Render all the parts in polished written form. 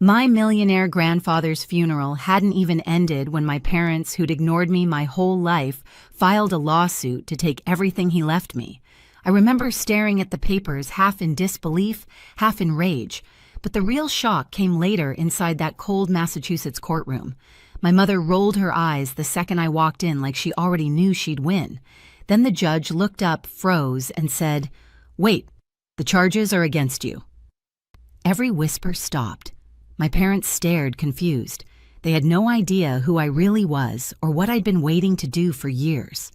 My millionaire grandfather's funeral hadn't even ended when my parents, who'd ignored me my whole life, filed a lawsuit to take everything he left me. I remember staring at the papers half in disbelief, half in rage. But the real shock came later inside that cold Massachusetts courtroom. My mother rolled her eyes the second I walked in like she already knew she'd win. Then the judge looked up, froze, and said, "Wait, the charges are against you." Every whisper stopped. My parents stared, confused. They had no idea who I really was or what I'd been waiting to do for years.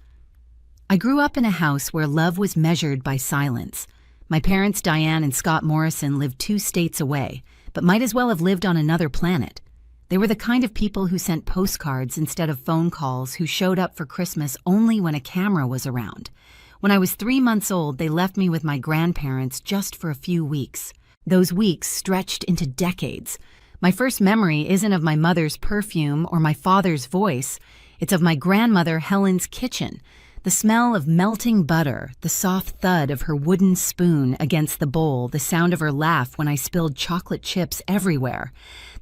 I grew up in a house where love was measured by silence. My parents, Diane and Scott Morrison, lived 2 states away, but might as well have lived on another planet. They were the kind of people who sent postcards instead of phone calls, who showed up for Christmas only when a camera was around. When I was 3 months old, they left me with my grandparents just for a few weeks. Those weeks stretched into decades. My first memory isn't of my mother's perfume or my father's voice. It's of my grandmother Helen's kitchen. The smell of melting butter, the soft thud of her wooden spoon against the bowl, the sound of her laugh when I spilled chocolate chips everywhere.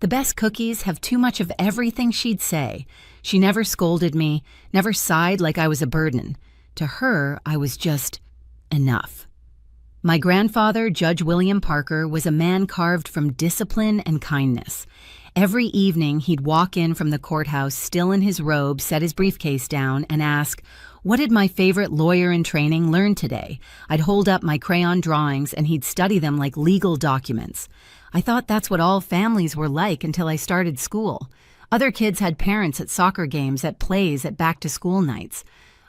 The best cookies have too much of everything she'd say. She never scolded me, never sighed like I was a burden. To her, I was just enough. My grandfather, Judge William Parker, was a man carved from discipline and kindness. Every evening, he'd walk in from the courthouse, still in his robe, set his briefcase down, and ask, "What did my favorite lawyer in training learn today?" I'd hold up my crayon drawings, and he'd study them like legal documents. I thought that's what all families were like until I started school. Other kids had parents at soccer games, at plays, at back-to-school nights.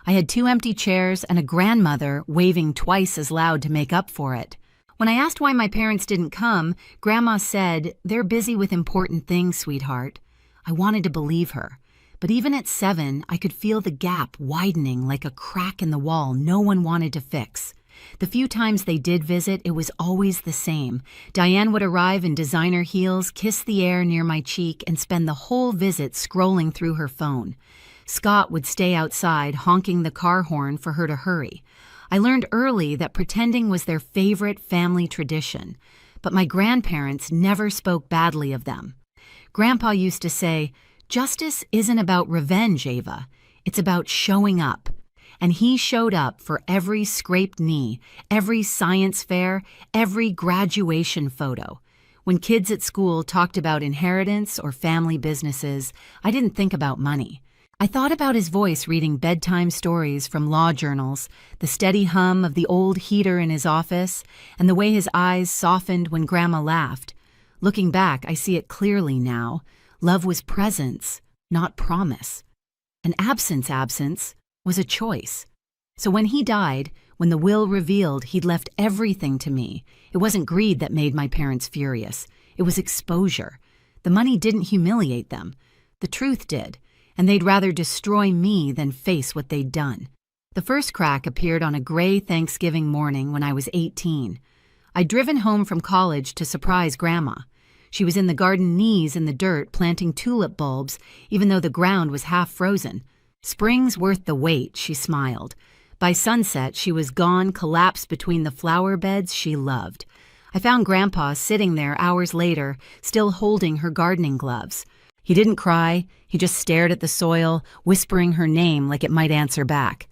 I had 2 empty chairs and a grandmother waving twice as loud to make up for it. When I asked why my parents didn't come, Grandma said, "They're busy with important things, sweetheart." I wanted to believe her. But even at 7, I could feel the gap widening like a crack in the wall no one wanted to fix. The few times they did visit, it was always the same. Diane would arrive in designer heels, kiss the air near my cheek, and spend the whole visit scrolling through her phone. Scott would stay outside, honking the car horn for her to hurry. I learned early that pretending was their favorite family tradition, but my grandparents never spoke badly of them. Grandpa used to say, "Justice isn't about revenge, Ava. It's about showing up." And he showed up for every scraped knee, every science fair, every graduation photo. When kids at school talked about inheritance or family businesses, I didn't think about money. I thought about his voice reading bedtime stories from law journals, the steady hum of the old heater in his office, and the way his eyes softened when Grandma laughed. Looking back, I see it clearly now. Love was presence, not promise. An absence was a choice. So when he died, when the will revealed he'd left everything to me, it wasn't greed that made my parents furious. It was exposure. The money didn't humiliate them. The truth did. And they'd rather destroy me than face what they'd done. The first crack appeared on a gray Thanksgiving morning when I was 18. I'd driven home from college to surprise Grandma. She was in the garden, knees in the dirt, planting tulip bulbs, even though the ground was half frozen. "Spring's worth the wait," she smiled. By sunset, she was gone, collapsed between the flower beds she loved. I found Grandpa sitting there hours later, still holding her gardening gloves. He didn't cry, he just stared at the soil, whispering her name like it might answer back.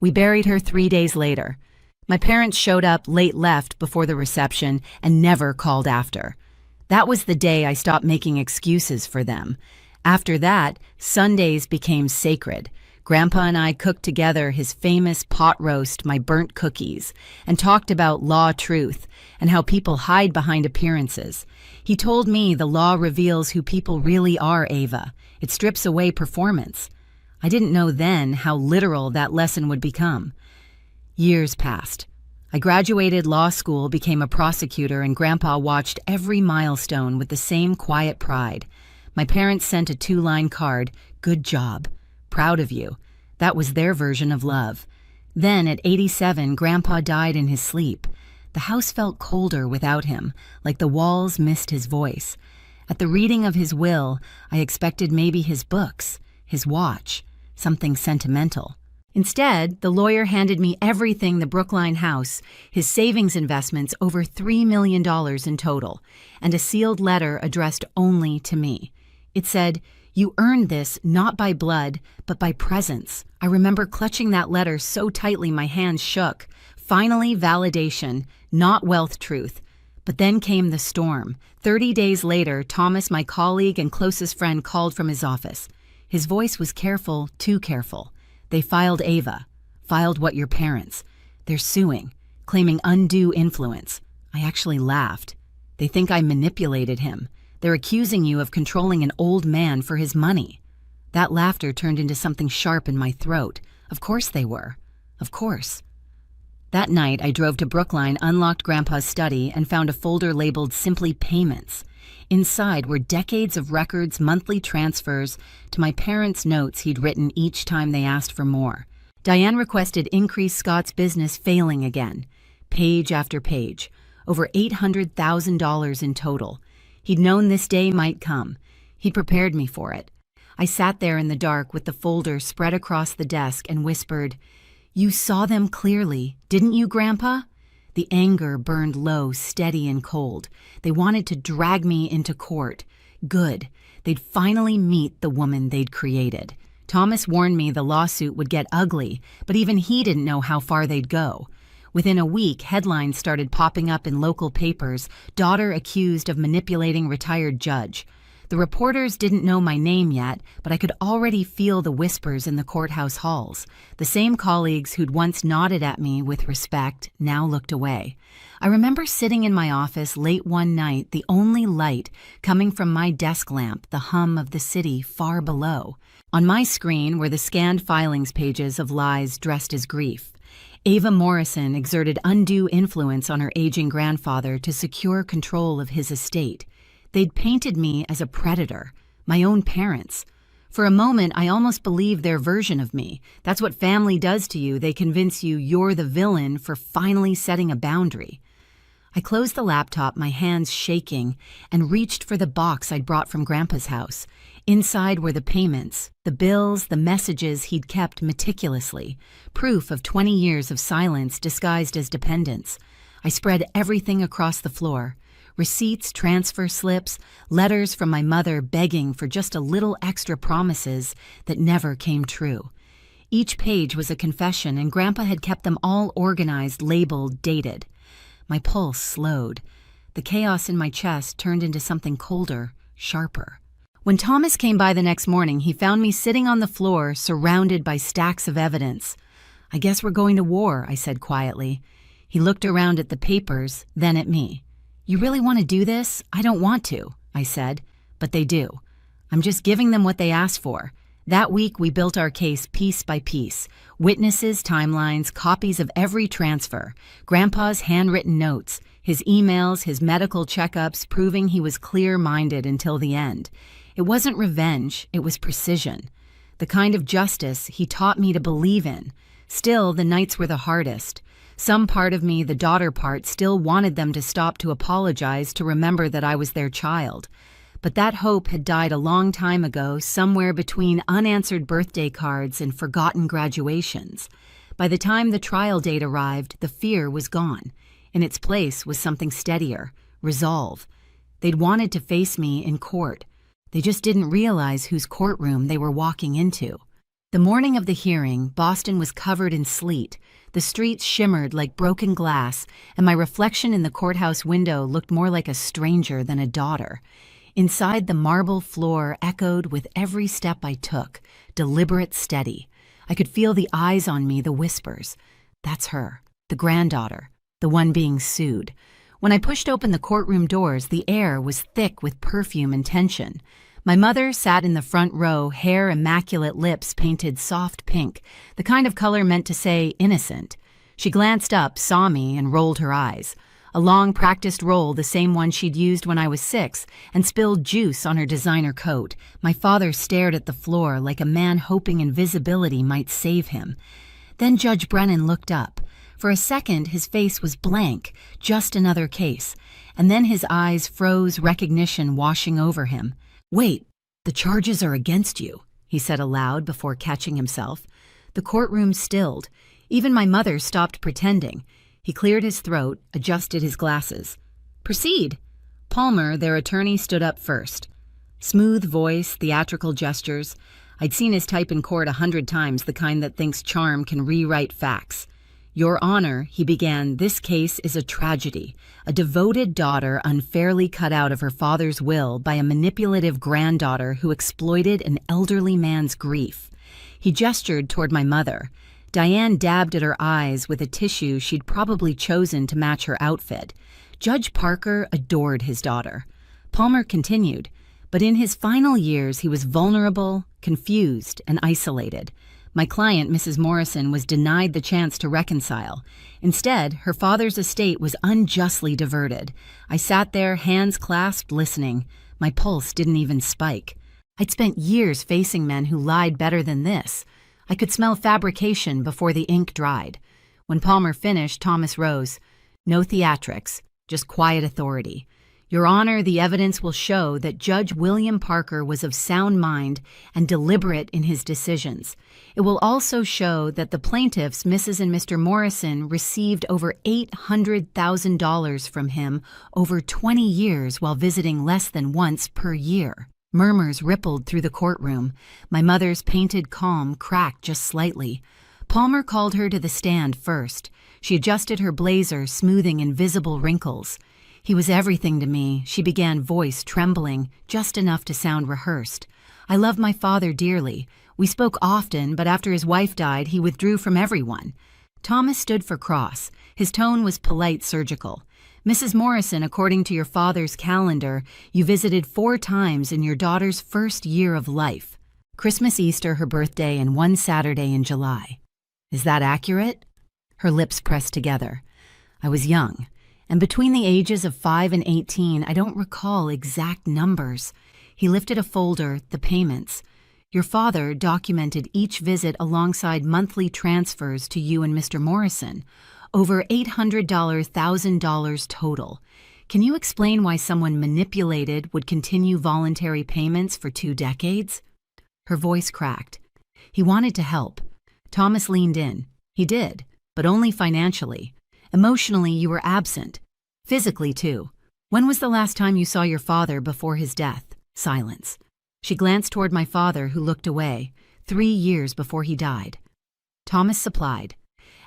We buried her 3 days later. My parents showed up late left before the reception and never called after. That was the day I stopped making excuses for them. After that, Sundays became sacred. Grandpa and I cooked together his famous pot roast, my burnt cookies, and talked about law truth and how people hide behind appearances. He told me the law reveals who people really are, Ava. It strips away performance. I didn't know then how literal that lesson would become. Years passed. I graduated law school, became a prosecutor, and Grandpa watched every milestone with the same quiet pride. My parents sent a 2-line card, "Good job. Proud of you." That was their version of love. Then, at 87, Grandpa died in his sleep. The house felt colder without him, like the walls missed his voice. At the reading of his will, I expected maybe his books, his watch, something sentimental. Instead, the lawyer handed me everything the Brookline house, his savings investments over $3 million in total, and a sealed letter addressed only to me. It said, "You earned this not by blood, but by presence." I remember clutching that letter so tightly my hands shook. Finally, validation, not wealth truth. But then came the storm. 30 days later, Thomas, my colleague and closest friend, called from his office. His voice was careful, too careful. "They filed Ava. Filed what your parents. They're suing, claiming undue influence." I actually laughed. "They think I manipulated him. They're accusing you of controlling an old man for his money." That laughter turned into something sharp in my throat. Of course they were. Of course. That night, I drove to Brookline, unlocked Grandpa's study, and found a folder labeled simply Payments. Inside were decades of records, monthly transfers, to my parents' notes he'd written each time they asked for more. Diane requested increase Scott's business failing again. Page after page. Over $800,000 in total. He'd known this day might come. He'd prepared me for it. I sat there in the dark with the folder spread across the desk and whispered, "You saw them clearly, didn't you, Grandpa?" The anger burned low, steady and cold. They wanted to drag me into court. Good. They'd finally meet the woman they'd created. Thomas warned me the lawsuit would get ugly, but even he didn't know how far they'd go. Within a week, headlines started popping up in local papers, "Daughter accused of manipulating retired judge." The reporters didn't know my name yet, but I could already feel the whispers in the courthouse halls. The same colleagues who'd once nodded at me with respect now looked away. I remember sitting in my office late one night, the only light coming from my desk lamp, the hum of the city far below. On my screen were the scanned filings pages of lies dressed as grief. Ava Morrison exerted undue influence on her aging grandfather to secure control of his estate. They'd painted me as a predator, my own parents. For a moment, I almost believed their version of me. That's what family does to you. They convince you you're the villain for finally setting a boundary. I closed the laptop, my hands shaking, and reached for the box I'd brought from Grandpa's house. Inside were the payments, the bills, the messages he'd kept meticulously, proof of 20 years of silence disguised as dependence. I spread everything across the floor. Receipts, transfer slips, letters from my mother begging for just a little extra promises that never came true. Each page was a confession, and Grandpa had kept them all organized, labeled, dated. My pulse slowed. The chaos in my chest turned into something colder, sharper. When Thomas came by the next morning, he found me sitting on the floor, surrounded by stacks of evidence. "I guess we're going to war," I said quietly. He looked around at the papers, then at me. "You really want to do this?" "I don't want to," I said, "but they do. I'm just giving them what they asked for." That week, we built our case piece by piece. Witnesses, timelines, copies of every transfer, Grandpa's handwritten notes, his emails, his medical checkups, proving he was clear-minded until the end. It wasn't revenge, it was precision. The kind of justice he taught me to believe in. Still, the nights were the hardest. Some part of me, the daughter part, still wanted them to stop to apologize, to remember that I was their child. But that hope had died a long time ago, somewhere between unanswered birthday cards and forgotten graduations. By the time the trial date arrived, the fear was gone. In its place was something steadier, resolve. They'd wanted to face me in court. They just didn't realize whose courtroom they were walking into. The morning of the hearing, Boston was covered in sleet. The streets shimmered like broken glass, and my reflection in the courthouse window looked more like a stranger than a daughter. Inside, the marble floor echoed with every step I took, deliberate, steady. I could feel the eyes on me, the whispers. That's her, the granddaughter, the one being sued. When I pushed open the courtroom doors, the air was thick with perfume and tension. My mother sat in the front row, hair immaculate, lips painted soft pink, the kind of color meant to say innocent. She glanced up, saw me, and rolled her eyes. A long practiced roll, the same one she'd used when I was 6, and spilled juice on her designer coat. My father stared at the floor like a man hoping invisibility might save him. Then Judge Brennan looked up. For a second, his face was blank, just another case. And then his eyes froze, recognition washing over him. "Wait, the charges are against you," he said aloud before catching himself. The courtroom stilled. Even my mother stopped pretending. He cleared his throat, adjusted his glasses. "Proceed." Palmer, their attorney, stood up first. Smooth voice, theatrical gestures. I'd seen his type in court 100 times, the kind that thinks charm can rewrite facts. "Your Honor," he began, "this case is a tragedy. A devoted daughter unfairly cut out of her father's will by a manipulative granddaughter who exploited an elderly man's grief." He gestured toward my mother. Diane dabbed at her eyes with a tissue she'd probably chosen to match her outfit. Judge Parker adored his daughter. Palmer continued, but in his final years he was vulnerable, confused, and isolated. My client, Mrs. Morrison, was denied the chance to reconcile. Instead, her father's estate was unjustly diverted. I sat there, hands clasped, listening. My pulse didn't even spike. I'd spent years facing men who lied better than this. I could smell fabrication before the ink dried. When Palmer finished, Thomas rose. "No theatrics, just quiet authority. Your Honor, the evidence will show that Judge William Parker was of sound mind and deliberate in his decisions. It will also show that the plaintiffs, Mrs. and Mr. Morrison, received over $800,000 from him over 20 years while visiting less than once per year." Murmurs rippled through the courtroom. My mother's painted calm cracked just slightly. Palmer called her to the stand first. She adjusted her blazer, smoothing invisible wrinkles. "He was everything to me," she began, voice trembling, just enough to sound rehearsed. "I love my father dearly. We spoke often, but after his wife died, he withdrew from everyone." Thomas stood for cross. His tone was polite, surgical. "Mrs. Morrison, according to your father's calendar, you visited 4 times in your daughter's first year of life. Christmas, Easter, her birthday, and 1 Saturday in July. Is that accurate?" Her lips pressed together. I was young. And between the ages of 5 and 18, I don't recall exact numbers. He lifted a folder, the payments. "Your father documented each visit alongside monthly transfers to you and Mr. Morrison. Over $800,000 total. Can you explain why someone manipulated would continue voluntary payments for 2 decades? Her voice cracked. "He wanted to help." Thomas leaned in. "He did, but only financially. Emotionally, you were absent. Physically, too. When was the last time you saw your father before his death?" Silence. She glanced toward my father, who looked away. 3 years before he died. Thomas supplied.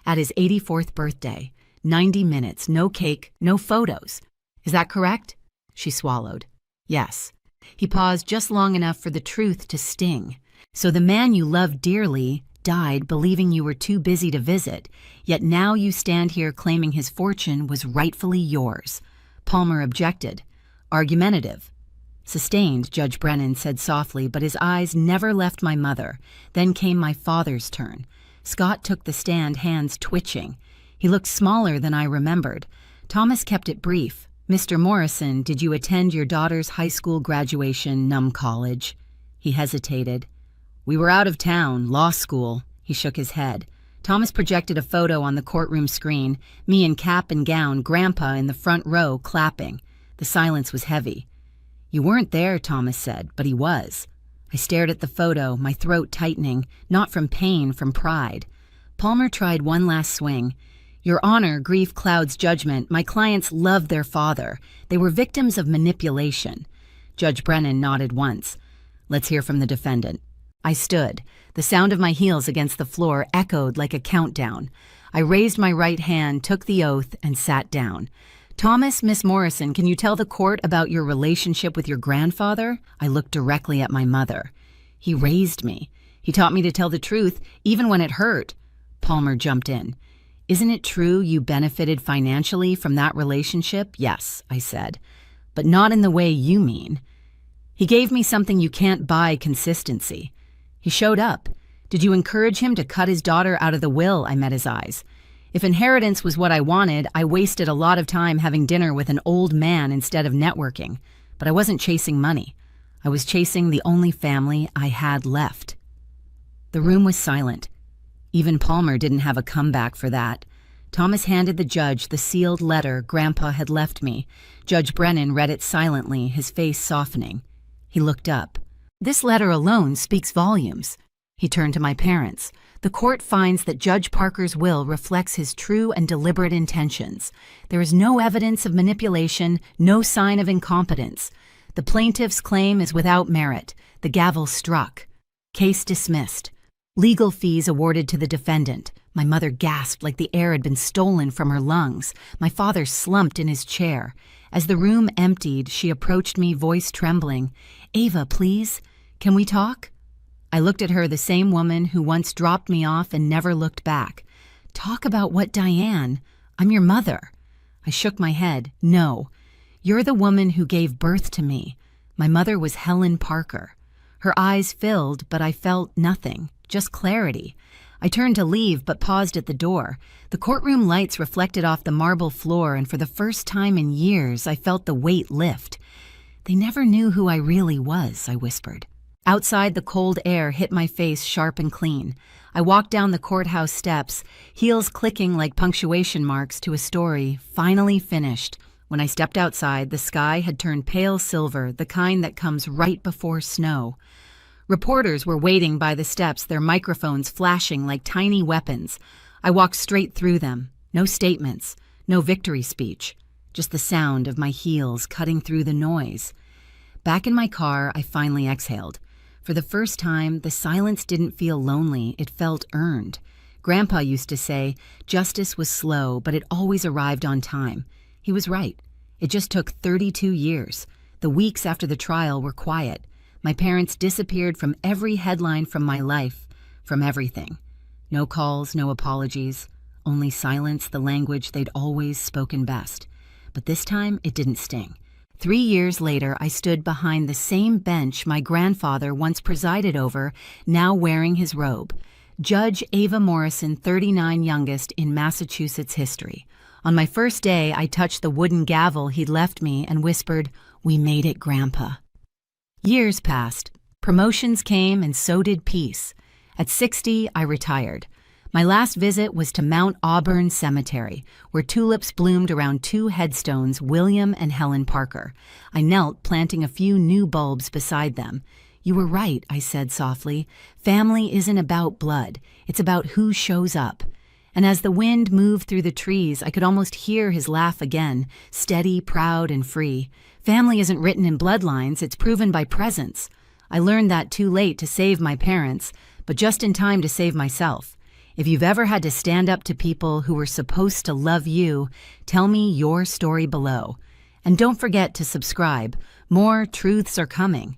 "At his 84th birthday. 90 minutes, no cake, no photos. Is that correct?" She swallowed. "Yes." He paused just long enough for the truth to sting. "So the man you loved dearly died believing you were too busy to visit, yet now you stand here claiming his fortune was rightfully yours." Palmer objected. "Argumentative." "Sustained," Judge Brennan said softly, but his eyes never left my mother. Then came my father's turn. Scott took the stand, hands twitching. He looked smaller than I remembered. Thomas kept it brief. "Mr. Morrison, did you attend your daughter's high school graduation, Num College?" He hesitated. "We were out of town, law school." He shook his head. Thomas projected a photo on the courtroom screen, me in cap and gown, Grandpa in the front row, clapping. The silence was heavy. "You weren't there," Thomas said, "but he was." I stared at the photo, my throat tightening, not from pain, from pride. Palmer tried one last swing. "Your Honor, grief clouds judgment. My clients loved their father. They were victims of manipulation." Judge Brennan nodded once. "Let's hear from the defendant." I stood. The sound of my heels against the floor echoed like a countdown. I raised my right hand, took the oath, and sat down. "Thomas, Miss Morrison, can you tell the court about your relationship with your grandfather?" I looked directly at my mother. "He raised me. He taught me to tell the truth, even when it hurt." Palmer jumped in. "Isn't it true you benefited financially from that relationship?" "Yes," I said. "But not in the way you mean." "He gave me something you can't buy, consistency." He showed up. "Did you encourage him to cut his daughter out of the will?" I met his eyes. "If inheritance was what I wanted, I wasted a lot of time having dinner with an old man instead of networking. But I wasn't chasing money. I was chasing the only family I had left." The room was silent. Even Palmer didn't have a comeback for that. Thomas handed the judge the sealed letter Grandpa had left me. Judge Brennan read it silently, his face softening. He looked up. "This letter alone speaks volumes." He turned to my parents. The court finds that Judge Parker's will reflects his true and deliberate intentions. There is no evidence of manipulation, no sign of incompetence. The plaintiff's claim is without merit. The gavel struck. Case dismissed. Legal fees awarded to the defendant. My mother gasped like the air had been stolen from her lungs. My father slumped in his chair. As the room emptied, she approached me, voice trembling. "Ava, please, can we talk?" I looked at her, the same woman who once dropped me off and never looked back. "Talk about what, Diane? I'm your mother." I shook my head. "No. You're the woman who gave birth to me." My mother was Helen Parker. Her eyes filled, but I felt nothing, just clarity. I turned to leave, but paused at the door. The courtroom lights reflected off the marble floor, and for the first time in years, I felt the weight lift. "They never knew who I really was," I whispered. Outside, the cold air hit my face sharp and clean. I walked down the courthouse steps, heels clicking like punctuation marks to a story, finally finished. When I stepped outside, the sky had turned pale silver, the kind that comes right before snow. Reporters were waiting by the steps, their microphones flashing like tiny weapons. I walked straight through them. No statements, no victory speech, just the sound of my heels cutting through the noise. Back in my car, I finally exhaled. For the first time, the silence didn't feel lonely, it felt earned. Grandpa used to say, justice was slow, but it always arrived on time. He was right. It just took 32 years. The weeks after the trial were quiet. My parents disappeared from every headline from my life, from everything. No calls, no apologies, only silence, the language they'd always spoken best. But this time, it didn't sting. 3 years later, I stood behind the same bench my grandfather once presided over, now wearing his robe. Judge Ava Morrison, 39 youngest in Massachusetts history. On my first day, I touched the wooden gavel he'd left me and whispered, "We made it, Grandpa." Years passed. Promotions came, and so did peace. At 60, I retired. My last visit was to Mount Auburn Cemetery, where tulips bloomed around 2 headstones, William and Helen Parker. I knelt, planting a few new bulbs beside them. "You were right," I said softly. "Family isn't about blood. It's about who shows up." And as the wind moved through the trees, I could almost hear his laugh again, steady, proud, and free. Family isn't written in bloodlines, it's proven by presence. I learned that too late to save my parents, but just in time to save myself. If you've ever had to stand up to people who were supposed to love you, tell me your story below. And don't forget to subscribe. More truths are coming.